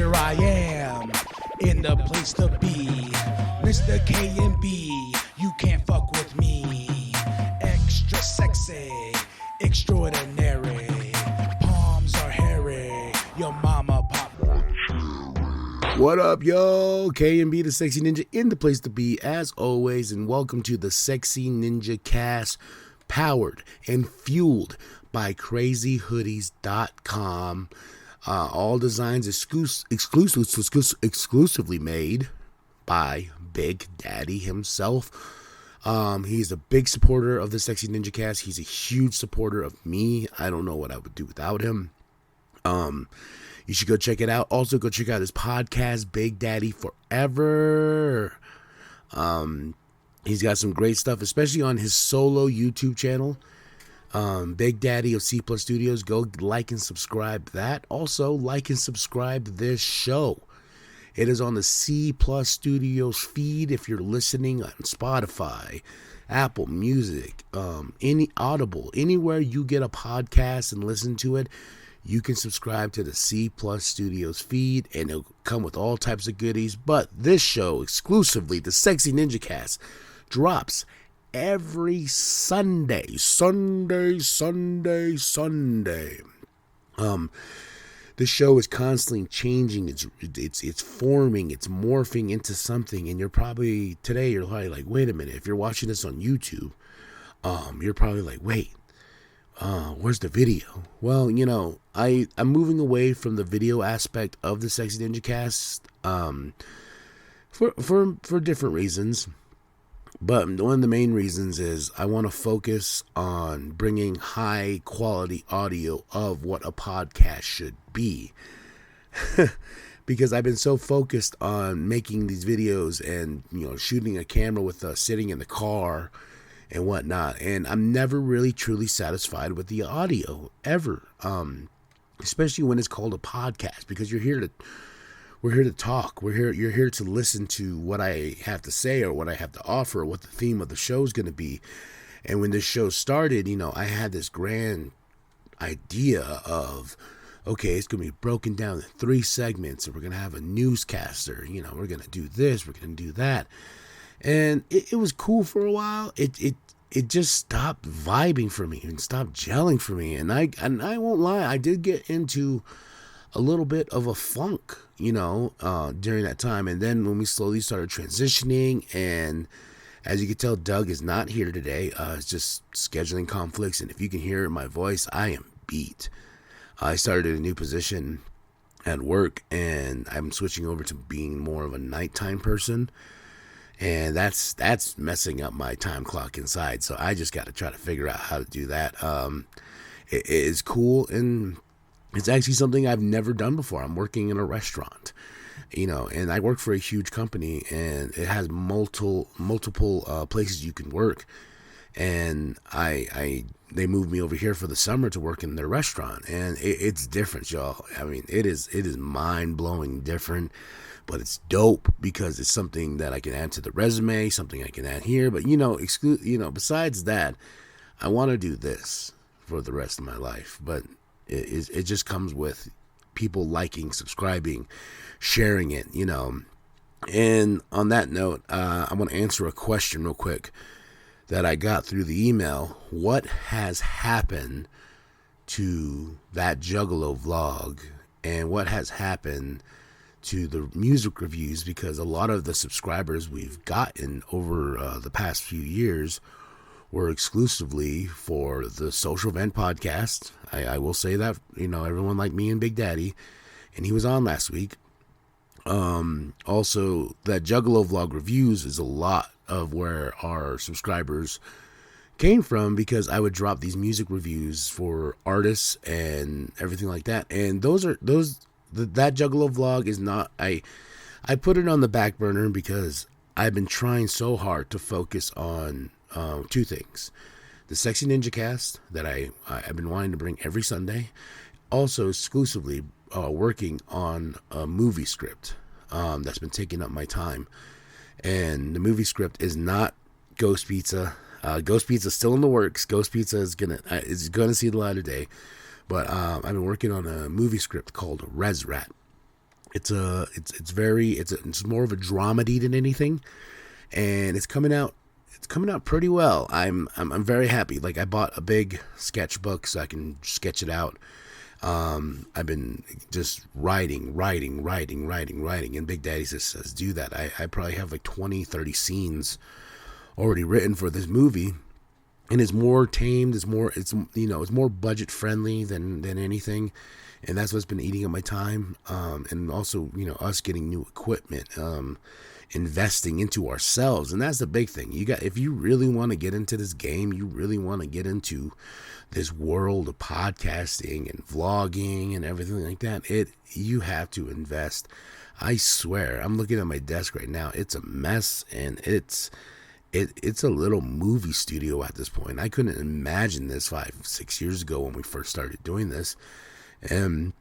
here I am, in the place to be. Mr. K and B, you can't fuck with me. Extra sexy, extraordinary. Palms are hairy, your mama pop. What up, yo? K and B, the Sexy Ninja, in the place to be, as always, and welcome to the Sexy Ninjacast, powered and fueled by crazyhoodiez.com. All designs exclusively made by Big Daddy himself. He's a big supporter of the Sexy Ninjacast. He's a huge supporter of me. I don't know what I would do without him. You should go check it out. Also, go check out his podcast, Big Daddy Forever. He's got some great stuff, especially on his solo YouTube channel, Big Daddy of C Plus Studios. Go like and subscribe that. Also, like and subscribe this show. It is on the C Plus Studios feed if you're listening on Spotify, Apple Music, any Audible, anywhere you get a podcast and listen to it. You can subscribe to the C Plus Studios feed, and it'll come with all types of goodies. But this show, exclusively, the Sexy Ninjacast, drops every Sunday. The show is constantly changing. It's forming. It's morphing into something. And you're probably like, wait a minute. If you're watching this on YouTube, you're probably like, wait. Where's the video? Well, I'm moving away from the video aspect of the Sexy Ninjacast, for different reasons. But one of the main reasons is I want to focus on bringing high quality audio of what a podcast should be. Because I've been so focused on making these videos and, shooting a camera with us sitting in the car and whatnot, and I'm never really truly satisfied with the audio ever, especially when it's called a podcast, because we're here to talk. You're here to listen to what I have to say or what I have to offer, or what the theme of the show is going to be. And when this show started, I had this grand idea of, okay, it's going to be broken down in 3 segments, and we're going to have a newscaster, we're going to do this, we're going to do that. And it was cool for a while. It just stopped vibing for me and stopped gelling for me. And I won't lie, I did get into a little bit of a funk, during that time. And then when we slowly started transitioning, and as you can tell, Doug is not here today. It's just scheduling conflicts. And if you can hear in my voice, I am beat. I started a new position at work, and I'm switching over to being more of a nighttime person. And that's messing up my time clock inside. So I just got to try to figure out how to do that. It is cool, and it's actually something I've never done before. I'm working in a restaurant, and I work for a huge company, and it has multiple places you can work. And they moved me over here for the summer to work in their restaurant, and it's different, y'all. I mean, it is mind-blowing different. But it's dope because it's something that I can add to the resume, something I can add here. But, besides that, I want to do this for the rest of my life. But it just comes with people liking, subscribing, sharing it, And on that note, I want to answer a question real quick that I got through the email. What has happened to that Juggalo vlog? And what has happened to the music reviews? Because a lot of the subscribers we've gotten over the past few years were exclusively for the Social Vent podcast. I will say that, everyone like me and Big Daddy, and he was on last week. Also, that Juggalo vlog reviews is a lot of where our subscribers came from, because I would drop these music reviews for artists and everything like that. And that Juggalo vlog is not, I put it on the back burner because I've been trying so hard to focus on 2 things. The Sexy Ninjacast that I've been wanting to bring every Sunday. Also exclusively working on a movie script that's been taking up my time. And the movie script is not Ghost Pizza. Ghost Pizza is still in the works. Ghost Pizza is gonna see the light of day. But I've been working on a movie script called Res Rat. It's more of a dramedy than anything, and it's coming out pretty well. I'm very happy. Like, I bought a big sketchbook so I can sketch it out. I've been just writing, and Big Daddy says do that. I probably have like 20-30 scenes already written for this movie, and it's more tamed. It's more budget friendly than anything, and that's what's been eating up my time. And also, us getting new equipment, investing into ourselves, and that's the big thing. If you really want to get into this game, you really want to get into this world of podcasting and vlogging and everything like that, you have to invest. I swear, I'm looking at my desk right now. It's a mess, and it's a little movie studio at this point. I couldn't imagine this 5-6 years ago when we first started doing this. And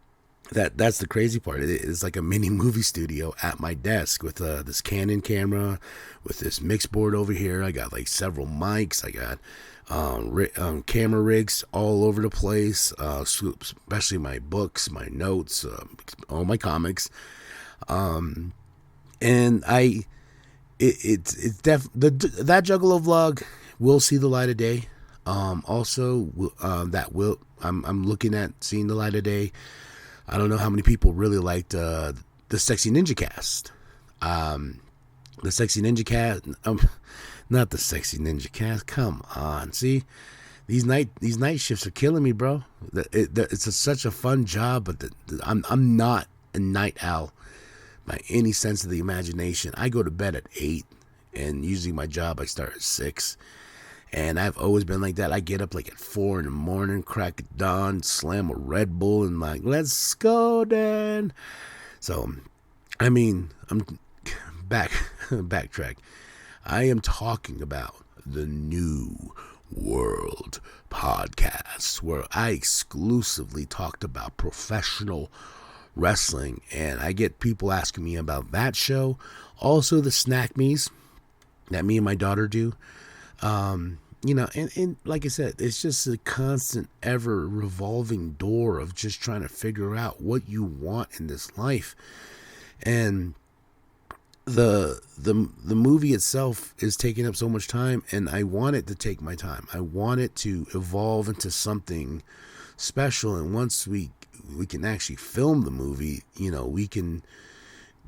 that's the crazy part. It's like a mini movie studio at my desk with this Canon camera, with this mix board over here. I got like several mics. I got camera rigs all over the place, especially my books, my notes, all my comics. And that Juggalo vlog will see the light of day. Also, I'm looking at seeing the light of day. I don't know how many people really liked the Sexy Ninjacast. The Sexy Ninjacast, not the Sexy Ninjacast. Come on, see, these night shifts are killing me, bro. It's such a fun job, but I'm not a night owl by any sense of the imagination. I go to bed at 8, and usually my job I start at 6. And I've always been like that. I get up like at 4 in the morning, crack of dawn, slam a Red Bull, and like, let's go, Dan. So, I mean, I'm backtrack. I am talking about the New World podcast, where I exclusively talked about professional wrestling, and I get people asking me about that show. Also, the Snack Me's that me and my daughter do. And like I said, it's just a constant, ever revolving door of just trying to figure out what you want in this life. And the movie itself is taking up so much time, and I want it to take my time. I want it to evolve into something special. And once we can actually film the movie, we can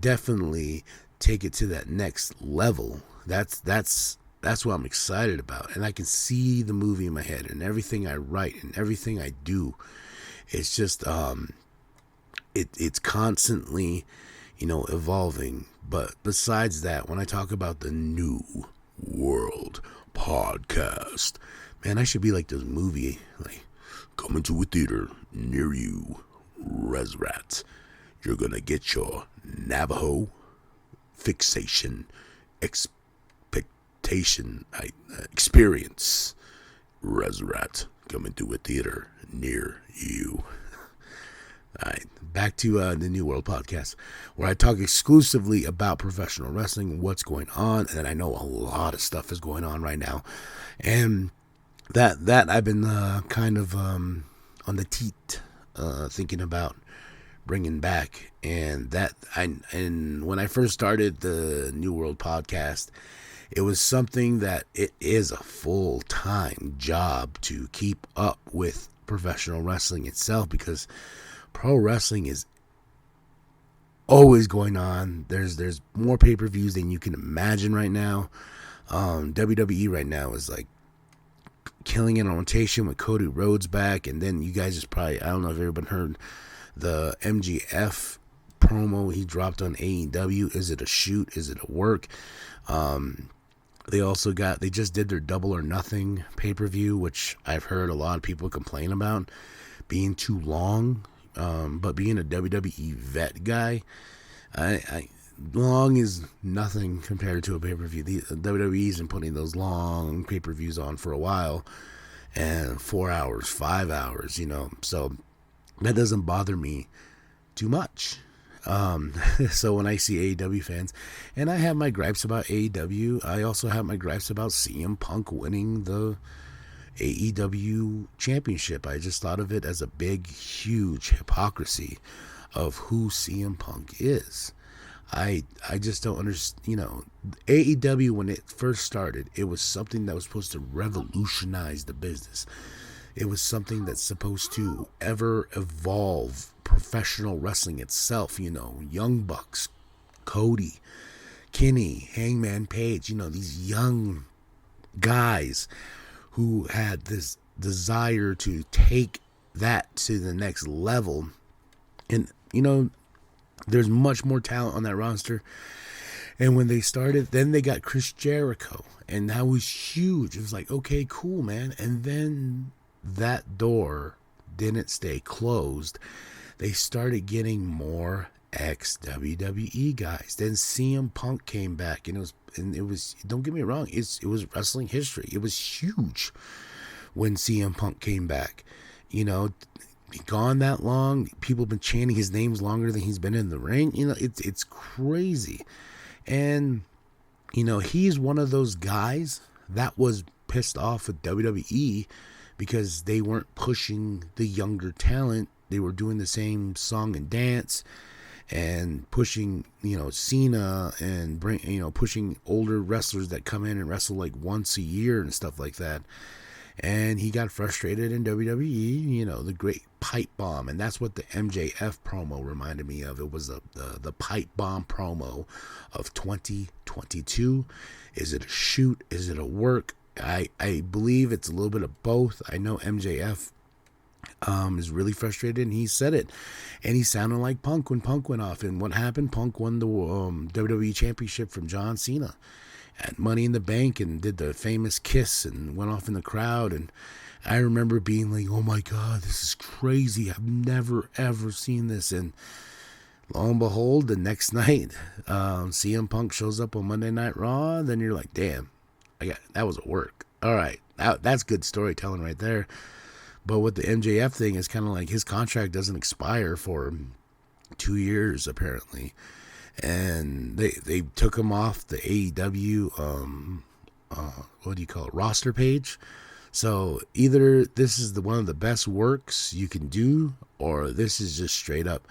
definitely take it to that next level. That's what I'm excited about. And I can see the movie in my head, and everything I write and everything I do. It's just, it's constantly, evolving. But besides that, when I talk about the New World podcast, man, I should be like this movie, like, coming to a theater near you, Resrat. You're gonna get your Navajo fixation experience. Resrat coming to a theater near you. All right, back to the New World podcast, where I talk exclusively about professional wrestling, what's going on, and I know a lot of stuff is going on right now, and that I've been kind of on the teat, thinking about bringing back, and when I first started the New World podcast, it was something that it is a full-time job to keep up with professional wrestling itself, because pro wrestling is always going on. There's more pay-per-views than you can imagine right now. WWE right now is like killing it on rotation with Cody Rhodes back, and then you guys just probably, I don't know if everyone heard the MGF promo he dropped on AEW. Is it a shoot? Is it a work? They just did their Double or Nothing pay-per-view, which I've heard a lot of people complain about being too long. But being a WWE vet guy, long is nothing compared to a pay-per-view. The WWE's been putting those long pay-per-views on for a while, and 4 hours, 5 hours, so that doesn't bother me too much. So when I see AEW fans, and I have my gripes about AEW, I also have my gripes about CM Punk winning the AEW championship. I just thought of it as a big, huge hypocrisy of who CM Punk is. I just don't understand. AEW, when it first started, it was something that was supposed to revolutionize the business. It was something that's supposed to ever evolve professional wrestling itself. Young Bucks, Cody, Kenny, Hangman Page, these young guys who had this desire to take that to the next level. And, there's much more talent on that roster. And when they started, then they got Chris Jericho. And that was huge. It was like, okay, cool, man. And then that door didn't stay closed. They started getting more ex-WWE guys. Then CM Punk came back. And it was don't get me wrong, it was wrestling history. It was huge when CM Punk came back. Gone that long. People have been chanting his names longer than he's been in the ring. It's crazy. And, he's one of those guys that was pissed off with WWE because they weren't pushing the younger talent. They were doing the same song and dance and pushing, Cena and pushing older wrestlers that come in and wrestle like once a year and stuff like that. And he got frustrated in WWE, the great pipe bomb. And that's what the MJF promo reminded me of. It was the pipe bomb promo of 2022. Is it a shoot? Is it a work? I believe it's a little bit of both. I know MJF is really frustrated, and he said it. And he sounded like Punk when Punk went off. And what happened? Punk won the WWE Championship from John Cena at Money in the Bank and did the famous kiss and went off in the crowd. And I remember being like, oh my God, this is crazy. I've never, ever seen this. And lo and behold, the next night, CM Punk shows up on Monday Night Raw. Then you're like, damn, that was a work. All right, that's good storytelling right there. But with the MJF thing, it's kind of like his contract doesn't expire for 2 years, apparently. And they took him off the AEW roster page. So either this is one of the best works you can do, or this is just straight up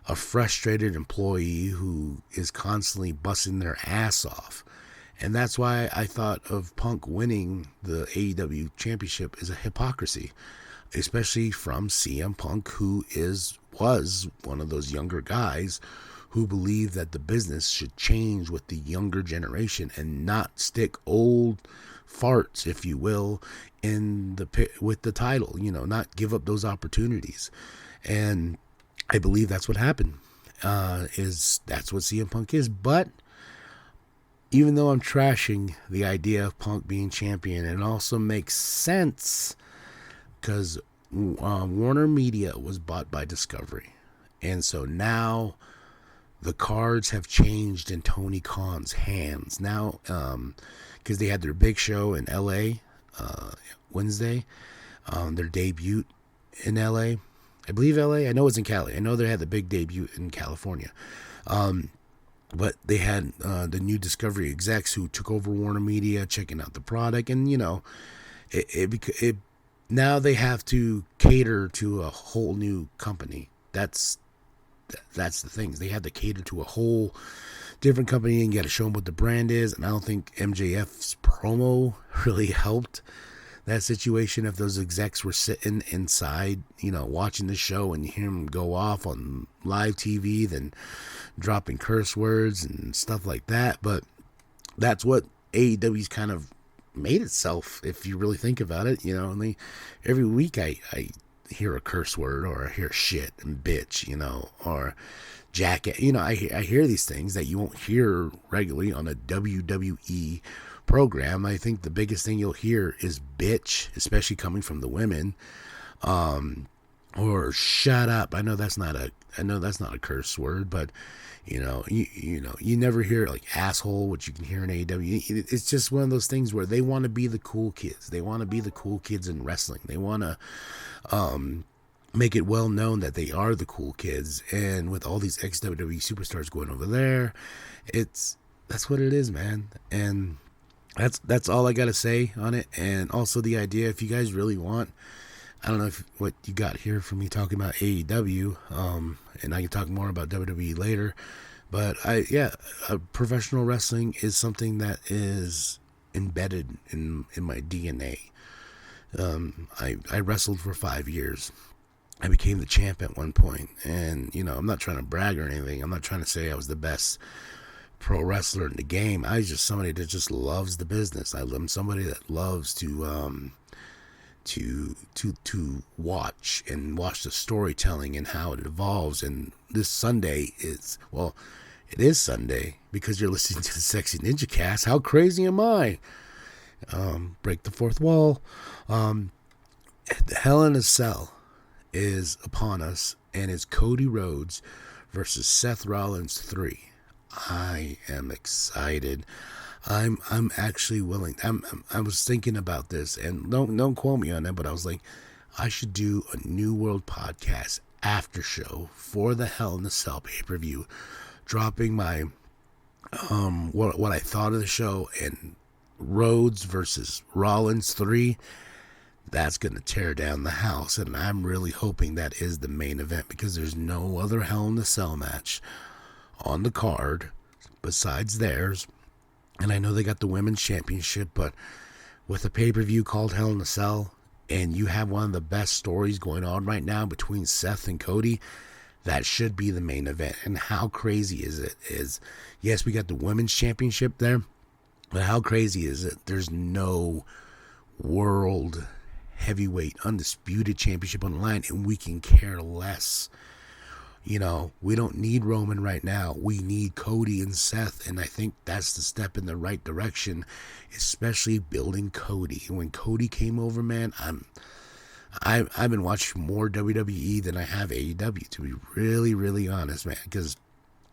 a frustrated employee who is constantly busting their ass off. And that's why I thought of Punk winning the AEW championship is a hypocrisy, especially from CM Punk, who was one of those younger guys who believe that the business should change with the younger generation and not stick old farts, if you will, with the title, not give up those opportunities. And I believe that's what happened. That's what CM Punk is. But even though I'm trashing the idea of Punk being champion, it also makes sense because Warner Media was bought by Discovery. And so now the cards have changed in Tony Khan's hands now, because they had their big show in LA Wednesday, their debut in LA. I believe LA. I know it's in Cali. I know they had the big debut in California. But they had the new Discovery execs who took over Warner Media, checking out the product, and it now they have to cater to a whole new company. That's the things. They had to cater to a whole different company and you got to show them what the brand is. And I don't think MJF's promo really helped that situation. If those execs were sitting inside, watching the show and you hear them go off on live TV, then dropping curse words and stuff like that. But that's what AEW's kind of made itself, if you really think about it. And every week I hear a curse word, or I hear shit and bitch, or jacket. I hear these things that you won't hear regularly on a WWE program. I think the biggest thing you'll hear is bitch, especially coming from the women, or shut up. I know that's not a curse word, but you never hear like asshole, which you can hear in AEW. It's just one of those things where they want to be the cool kids. They want to be the cool kids in wrestling. They want to make it well known that they are the cool kids. And with all these ex-WWE superstars going over there, that's what it is, man. And that's all I got to say on it. And also the idea, if you guys really want I don't know what you got here from me talking about AEW, and I can talk more about WWE later. But professional wrestling is something that is embedded in my DNA. I wrestled for 5 years. I became the champ at one point, and I'm not trying to brag or anything. I'm not trying to say I was the best pro wrestler in the game. I was just somebody that just loves the business. I'm somebody that loves to watch the storytelling and how it evolves. And this Sunday it is Sunday because you're listening to the Sexy Ninjacast. How crazy am I? Break the fourth wall. Hell in a Cell is upon us, and it's Cody Rhodes versus Seth Rollins 3. I am excited. I'm actually willing. I was thinking about this, and don't quote me on that, but I was like, I should do a New World podcast after show for the Hell in a Cell pay-per-view, dropping my what I thought of the show, and Rhodes versus Rollins 3. That's going to tear down the house, and I'm really hoping that is the main event because there's no other Hell in a Cell match on the card besides theirs. And I know they got the women's championship, but with a pay-per-view called Hell in a Cell, and you have one of the best stories going on right now between Seth and Cody, that should be the main event. And how crazy is it? Yes, we got the women's championship there, but how crazy is it? There's no world heavyweight undisputed championship on the line, and we can care less. We don't need Roman right now. We need Cody and Seth, and I think that's the step in the right direction, especially building Cody. And when Cody came over, man, I've been watching more WWE than I have AEW, to be really, really honest, man, because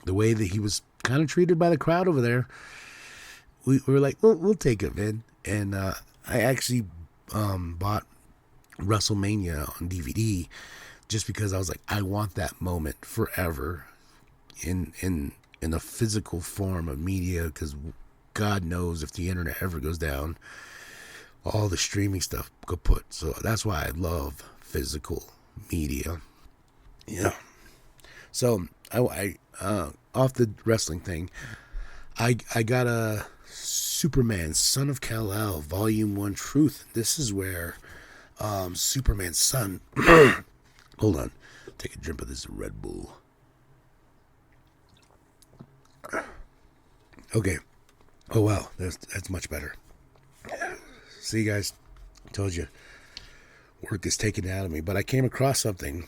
the way that he was kind of treated by the crowd over there, we were like, we'll take him in. And I actually bought WrestleMania on DVD just because I was like, I want that moment forever in a physical form of media, because God knows if the internet ever goes down, all the streaming stuff could put. So that's why I love physical media. So I off the wrestling thing, I got a Superman, Son of Kal-El, Volume 1 Truth. This is where Superman's son... Hold on. Take a drink of this Red Bull. Okay. Oh, wow. That's much better. See, guys, I told you, work is taken out of me. But I came across something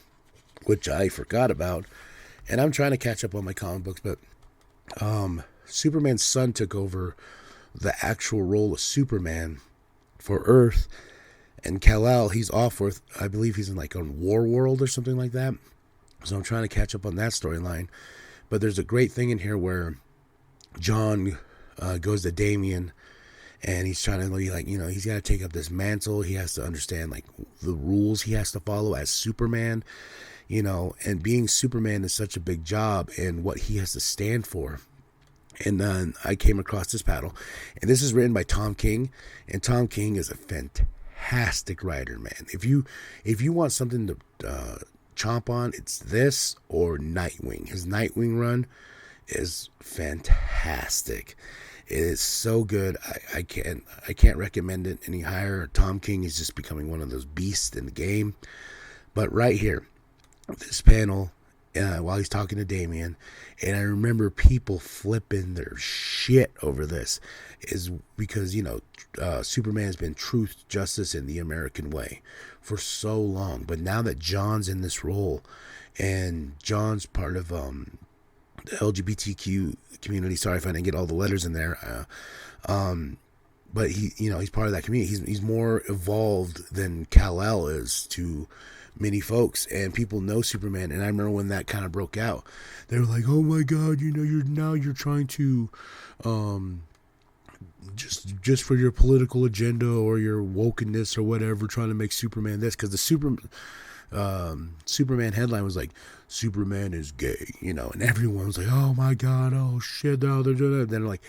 which I forgot about, and I'm trying to catch up on my comic books, but Superman's son took over the actual role of Superman for Earth, and Kal-El, he's off with, I believe he's in like on War World or something like that. So I'm trying to catch up on that storyline. But there's a great thing in here where John goes to Damian, and he's trying to be like, he's got to take up this mantle. He has to understand like the rules he has to follow as Superman, and being Superman is such a big job and what he has to stand for. And then I came across this panel, and this is written by Tom King, and Tom King is a fantastic writer, man. If you want something to chomp on, it's this or Nightwing. His Nightwing run is fantastic. It is so good. I can't recommend it any higher. Tom King is just becoming one of those beasts in the game. But right here, this panel, while he's talking to Damian, and I remember people flipping their shit over this, is because Superman's been truth, justice, and the American way for so long. But now that John's in this role, and John's part of the LGBTQ community. Sorry if I didn't get all the letters in there. But he's part of that community. He's more evolved than Kal-El is to many folks, and people know Superman. And I remember when that kind of broke out, they were like, "Oh my God, you're trying to just for your political agenda or your wokeness or whatever, trying to make Superman this," because the Superman headline was like, "Superman is gay," and everyone was like, "Oh my God, oh shit, no, they're doing that." Then they're like,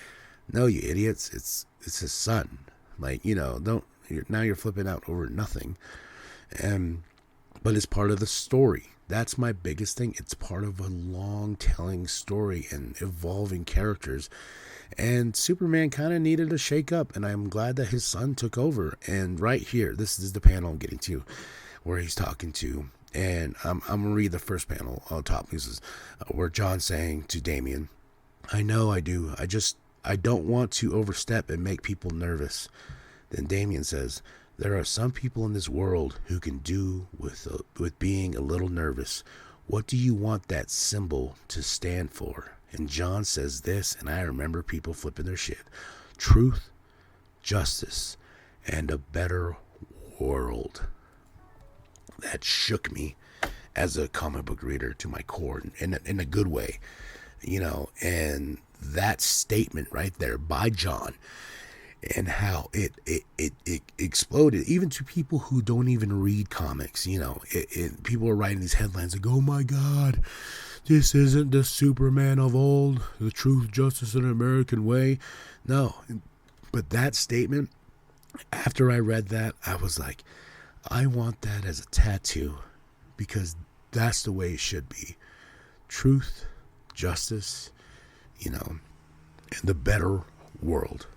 "No, you idiots, it's his son." Like, now you're flipping out over nothing. But it's part of the story. That's my biggest thing. It's part of a long telling story and evolving characters. And Superman kind of needed a shake up, and I'm glad that his son took over. And right here, this is the panel I'm getting to, where he's talking to, and I'm gonna read the first panel on top. This is where John's saying to Damian, "I know I do. I don't want to overstep and make people nervous." Then Damian says, "There are some people in this world who can do with being a little nervous. What do you want that symbol to stand for?" And John says this, and I remember people flipping their shit. "Truth, justice, and a better world." That shook me as a comic book reader to my core in a good way, and that statement right there by John, and how it exploded even to people who don't even read comics. People are writing these headlines like, "Oh my God, this isn't the Superman of old, the truth, justice, and American way." No, but that statement, after I read that, I was like, I want that as a tattoo, because that's the way it should be. Truth, justice, and the better world.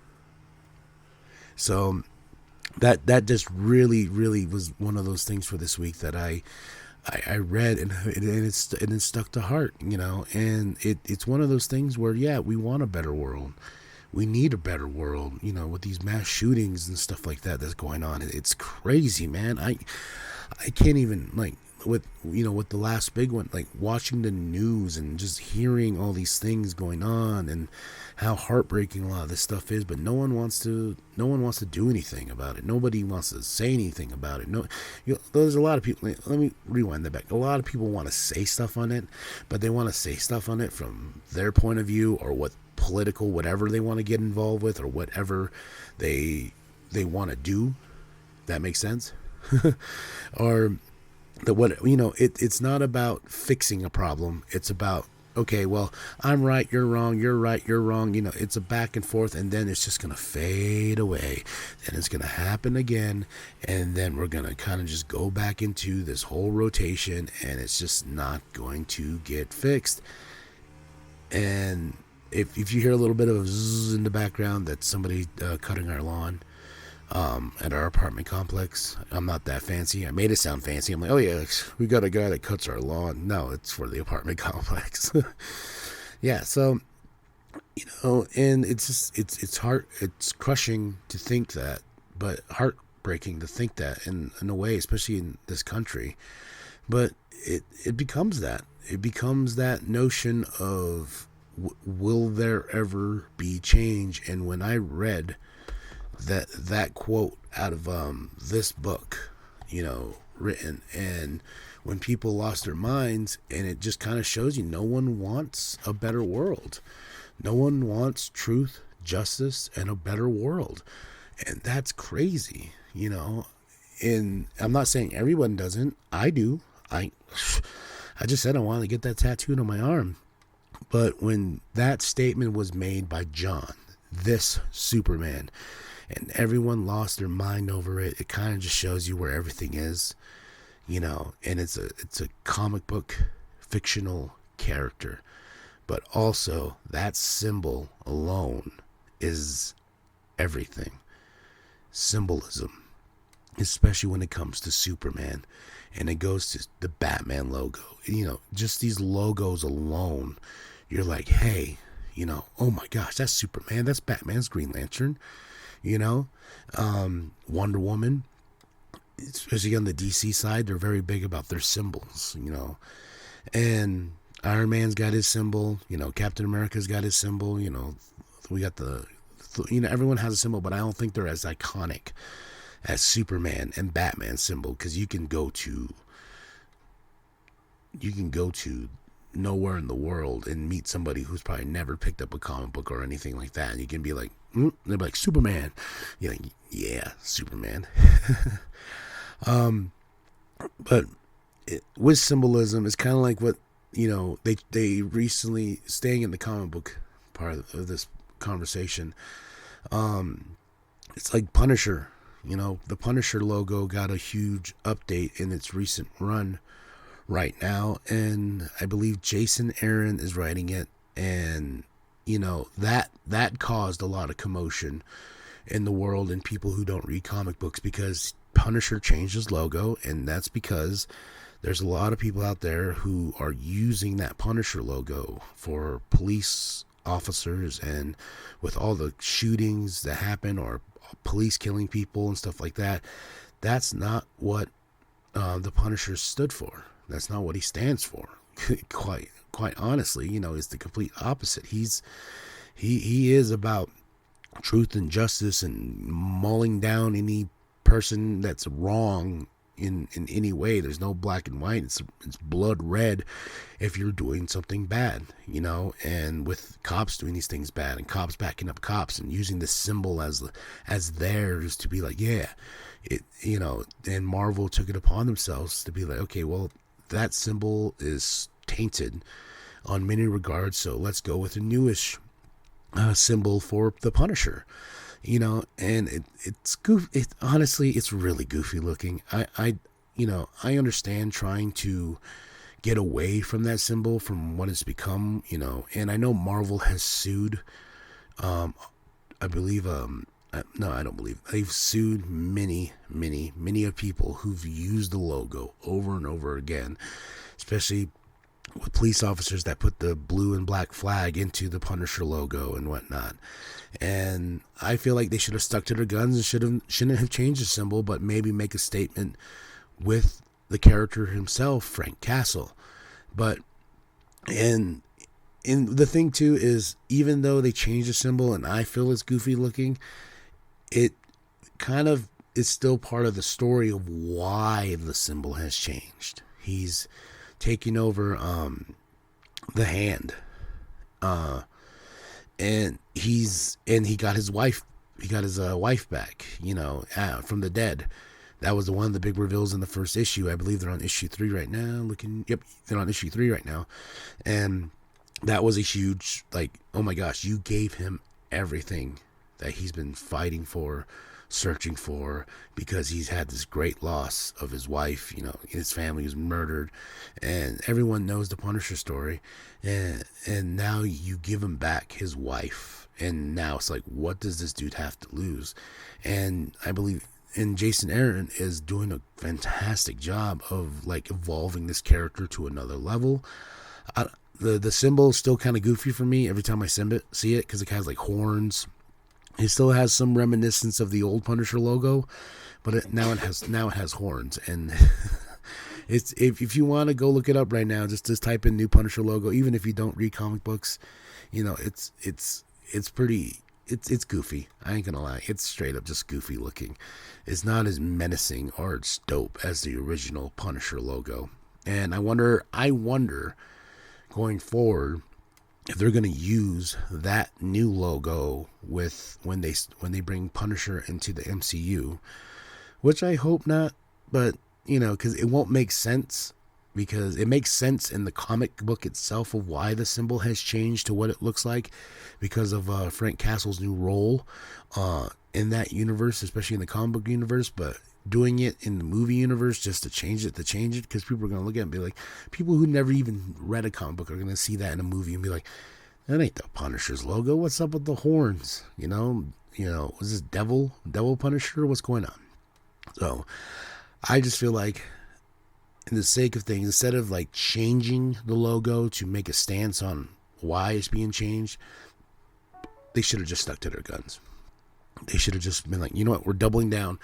So that just really was one of those things for this week that I read, and it stuck to heart, and it's one of those things where, yeah, we want a better world. We need a better world, with these mass shootings and stuff like that that's going on. It's crazy, man. I can't even, with the last big one, watching the news and just hearing all these things going on and how heartbreaking a lot of this stuff is, but no one wants to do anything about it. Nobody wants to say anything about it. There's a lot of people, let me rewind that back. A lot of people want to say stuff on it, but they want to say stuff on it from their point of view, or what political whatever they want to get involved with, or whatever they want to do. That makes sense. Or it's not about fixing a problem. It's about, okay, well, I'm right, you're wrong, you're right, you're wrong. It's a back and forth, and then it's just going to fade away. Then it's going to happen again, and then we're going to kind of just go back into this whole rotation, and it's just not going to get fixed. And if you hear a little bit of a zzz in the background, that's somebody cutting our lawn at our apartment complex. I'm not that fancy. I made it sound fancy. I'm like, oh yeah, we got a guy that cuts our lawn. No, it's for the apartment complex. Yeah, so and it's just it's crushing to think that, but heartbreaking to think that in a way, especially in this country. But it becomes that. It becomes that notion of, will there ever be change? And when I read that quote out of this book, written, and when people lost their minds, and it just kind of shows you, no one wants a better world. No one wants truth, justice, and a better world. And that's crazy, and I'm not saying everyone doesn't. I do. I just said I wanted to get that tattooed on my arm. But when that statement was made by John, this Superman, and everyone lost their mind over it, it kind of just shows you where everything is, and it's a comic book fictional character. But also, that symbol alone is everything. Symbolism, especially when it comes to Superman, and it goes to the Batman logo. Just these logos alone, you're like, hey, oh my gosh, that's Superman, that's Batman's Green Lantern, Wonder Woman, especially on the DC side, they're very big about their symbols, and Iron Man's got his symbol, Captain America's got his symbol, we got everyone has a symbol, but I don't think they're as iconic as Superman and Batman's symbol, because you can go to nowhere in the world and meet somebody who's probably never picked up a comic book or anything like that, and you can be like, they're like, Superman. You're like, yeah, Superman. But with symbolism, it's kind of like what they recently, staying in the comic book part of this conversation, it's like Punisher. The Punisher logo got a huge update in its recent run right now, and I believe Jason Aaron is writing it, and that caused a lot of commotion in the world and people who don't read comic books, because Punisher changed his logo, and that's because there's a lot of people out there who are using that Punisher logo for police officers, and with all the shootings that happen or police killing people and stuff like that. That's not what the Punisher stood for. That's not what he stands for. quite honestly, it's the complete opposite. He is about truth and justice and mauling down any person that's wrong in any way. There's no black and white. It's blood red if you're doing something bad, and with cops doing these things bad and cops backing up cops and using this symbol as theirs to be like, yeah, and Marvel took it upon themselves to be like, okay, well, that symbol is tainted on many regards, so let's go with a newish symbol for the Punisher. And it's goofy. Honestly, it's really goofy looking. I understand trying to get away from that symbol, from what it's become, and I know Marvel has sued, I believe, no, I don't believe, they've sued many of people who've used the logo over and over again, especially with police officers that put the blue and black flag into the Punisher logo and whatnot. And I feel like they should have stuck to their guns and shouldn't have changed the symbol, but maybe make a statement with the character himself, Frank Castle. But and the thing too is, even though they changed the symbol and I feel it's goofy looking, it kind of is still part of the story of why the symbol has changed. He's taking over the Hand, and he got his wife back, from the dead. That was one of the big reveals in the first issue. I believe they're on issue 3 right now. They're on issue 3 right now, and that was a huge, like, oh my gosh, you gave him everything that he's been fighting for, searching for, because he's had this great loss of his wife. His family was murdered, and everyone knows the Punisher story, and now you give him back his wife, and now it's like, what does this dude have to lose? And I believe, and Jason Aaron is doing a fantastic job of like evolving this character to another level. The symbol is still kind of goofy for me every time I see it, because it has like horns. It still has some reminiscence of the old Punisher logo, but now it has horns. And it's, if you want to go look it up right now, just type in new Punisher logo. Even if you don't read comic books, it's goofy. I ain't gonna lie, it's straight up just goofy looking. It's not as menacing or as dope as the original Punisher logo. And I wonder going forward, if they're going to use that new logo when they bring Punisher into the MCU, which I hope not, but because it won't make sense, because it makes sense in the comic book itself of why the symbol has changed to what it looks like, because of Frank Castle's new role in that universe, especially in the comic book universe. But doing it in the movie universe just to change it, because people are going to look at it and be like, people who never even read a comic book are going to see that in a movie and be like, that ain't the Punisher's logo. What's up with the horns? Was this devil Punisher? What's going on? So I just feel like, in the sake of things, instead of like changing the logo to make a stance on why it's being changed, they should have just stuck to their guns. They should have just been like, you know what, we're doubling down.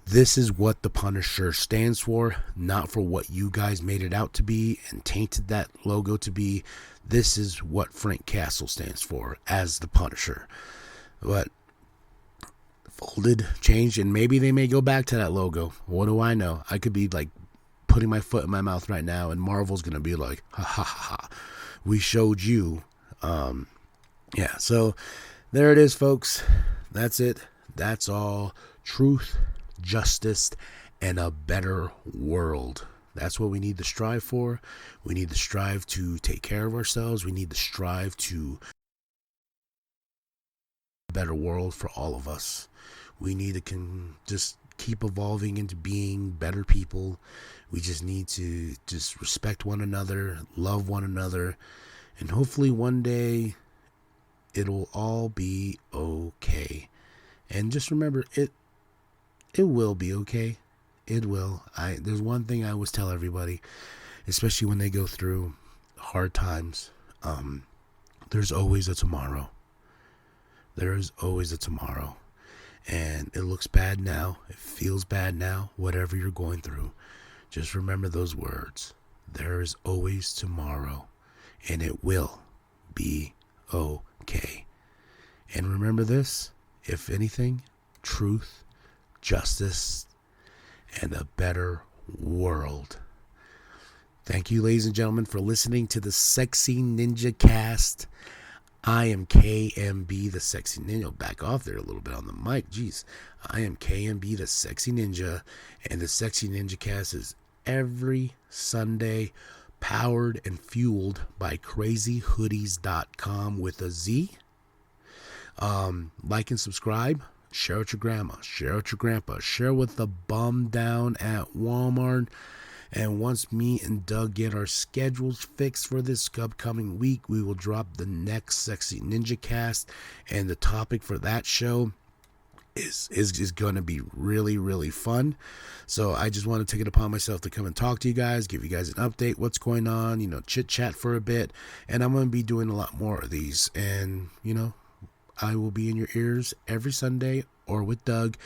This is what the Punisher stands for, not for what you guys made it out to be and tainted that logo to be. This is what Frank Castle stands for as the Punisher. But folded, changed, and maybe they may go back to that logo. What do I know? I could be like putting my foot in my mouth right now, and Marvel's gonna be like, ha ha ha, ha. We showed you. Yeah, so there it is, folks. That's it. That's all. Truth, justice, and a better world. That's what we need to strive for. We need to strive to take care of ourselves. We need to strive to a better world for all of us. We need to just keep evolving into being better people. We just need to just respect one another, love one another, and hopefully one day it'll all be okay. And just remember, it will be okay. It will. There's one thing I always tell everybody, especially when they go through hard times. There's always a tomorrow. There is always a tomorrow. And it looks bad now. It feels bad now. Whatever you're going through, just remember those words. There is always tomorrow. And it will be okay. And remember this, if anything, truth, justice, and a better world. Thank you, ladies and gentlemen, for listening to the Sexy Ninjacast. I am KMB, the Sexy Ninja. Back off there a little bit on the mic. Jeez. I am KMB, the Sexy Ninja, and the Sexy Ninjacast is every Sunday, powered and fueled by crazyhoodiez.com with a Z. Like and subscribe. Share with your grandma. Share with your grandpa. Share with the bum down at Walmart. And once me and Doug get our schedules fixed for this upcoming week, we will drop the next Sexy Ninja Cast. And the topic for that show is going to be really, really fun. So I just want to take it upon myself to come and talk to you guys, give you guys an update, what's going on, chit chat for a bit. And I'm going to be doing a lot more of these. And, I will be in your ears every Sunday or with Doug.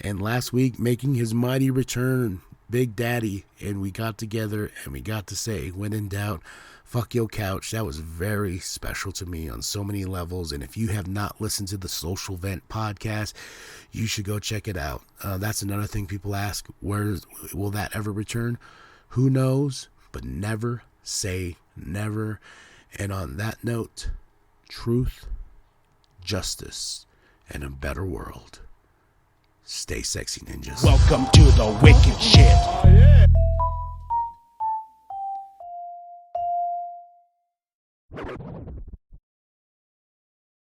And last week, making his mighty return, Big Daddy, and we got together and we got to say, when in doubt, fuck your couch. That was very special to me on so many levels. And if you have not listened to the Social Vent podcast, you should go check it out. That's another thing people ask, where will that ever return? Who knows? But never say never. And on that note, truth, justice, and a better world. Stay sexy, ninjas. Welcome to the wicked shit.